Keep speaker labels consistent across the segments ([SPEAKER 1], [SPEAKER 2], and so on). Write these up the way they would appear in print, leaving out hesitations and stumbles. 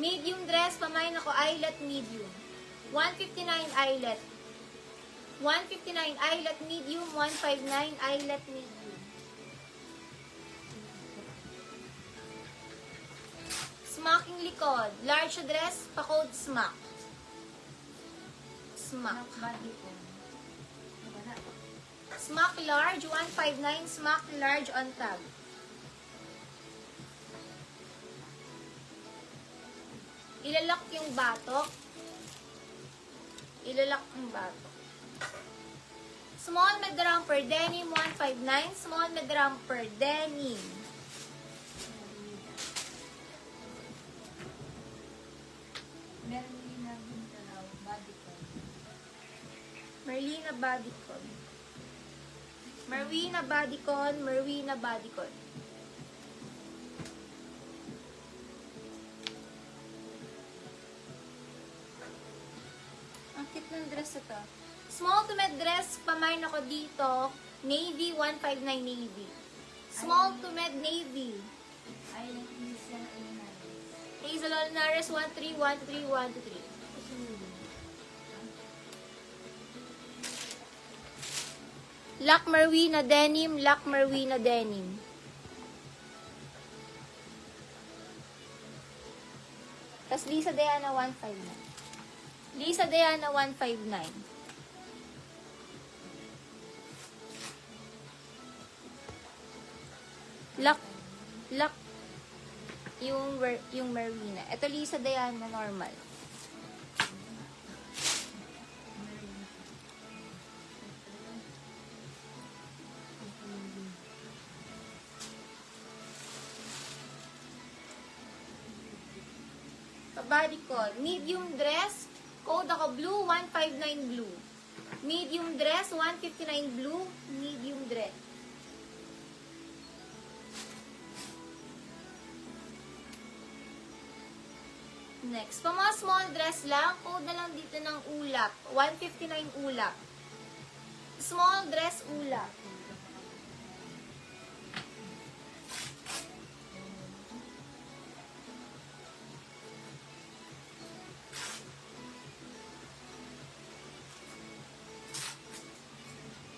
[SPEAKER 1] Medium dress, pamain ako, eyelet medium. 159 eyelet. 159 eyelet medium, 159 eyelet medium. Smocking likod. Large dress, pa-code smock. Smock. Smock large, 159. Smock large on tag. Ilalak yung batok. Ilalak yung batok. Small mid-romper denim, 159. Small mid-romper denim. Merlina bodycon. Merlina bodycon. Merlina bodycon. Ang cute ng dress ito. Small to mid dress, pamain ako dito. Navy, 159 navy. Small to mid navy. Hazel Olnares, 13, 123, 123. Lac Merwina denim, Lac Merwina denim. Tapos Lisa Diana, 159. Lisa Diana, 159. Lac yung Merwina. Ito Lisa Diana, normal. Bodycon. Medium dress, code ako blue, 159 blue. Medium dress, 159 blue, medium dress. Next, pa mga small dress lang, code na lang dito ng ulap, 159 ulap. Small dress ulap.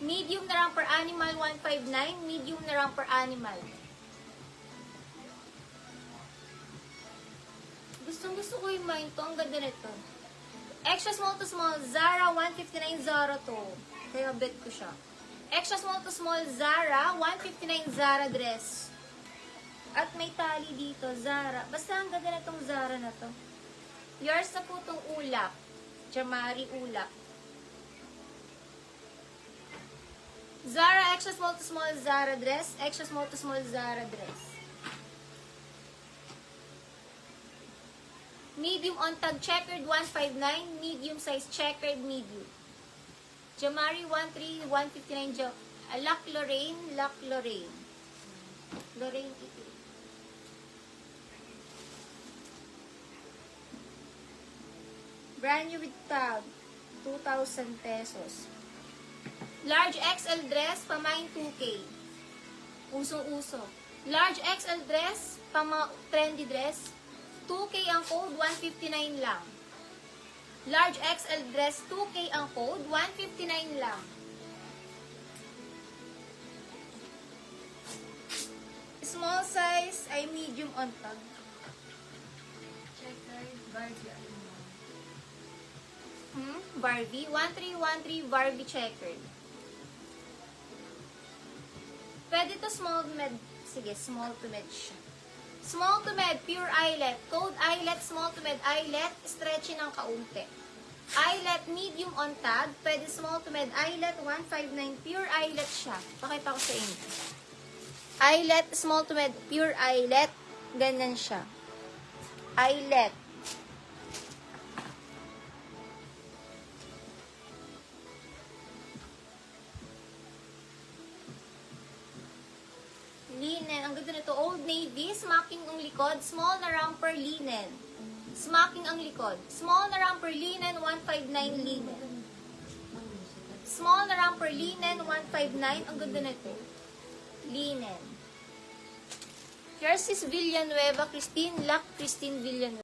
[SPEAKER 1] Medium na lang per animal, 159. Medium na lang per animal. Gusto ko yung mine to. Ang ganda nito. Extra small to small, Zara, 159 Zara to. Kaya bet ko siya. Extra small to small, Zara, 159 Zara dress. At may tali dito, Zara. Basta ang ganda na tong Zara na to. Yours na po tong ulap. Jamari ulap. Zara, extra small to small Zara dress. Extra small to small Zara dress. Medium on tag checkered 159. Medium size checkered medium. Jamari 13, 159. Lac Lorraine, Lac Lorraine. Lorraine ito. Brand new with tag. 2,000 pesos. Large XL dress, pamain 2K. Usong-uso. Large XL dress, trendy dress, 2K ang code, 159 lang. Large XL dress, 2K ang code, 159 lang. Small size ay medium on tag.
[SPEAKER 2] Checkered, Barbie,
[SPEAKER 1] Barbie, 1313 Barbie checkered. Pwede to small to med. Sige, small to med siya. Small to med, pure eyelet. Code eyelet, small to med eyelet. Stretchy ng kaunti. Eyelet, medium on tag. Pwede small to med eyelet, 159. Pure eyelet siya. Pakita ko sa inyo. Eyelet, small to med, pure eyelet. Ganyan siya. Eyelet. Linen. Ang ganda nito. Old Navy. Smocking ang likod. Small na romper linen. Smocking ang likod. Small na romper linen. 159 linen. Small na romper linen. 159. Ang ganda nito. Linen. Yours is Villanueva. Christine Lac. Christine Villanueva.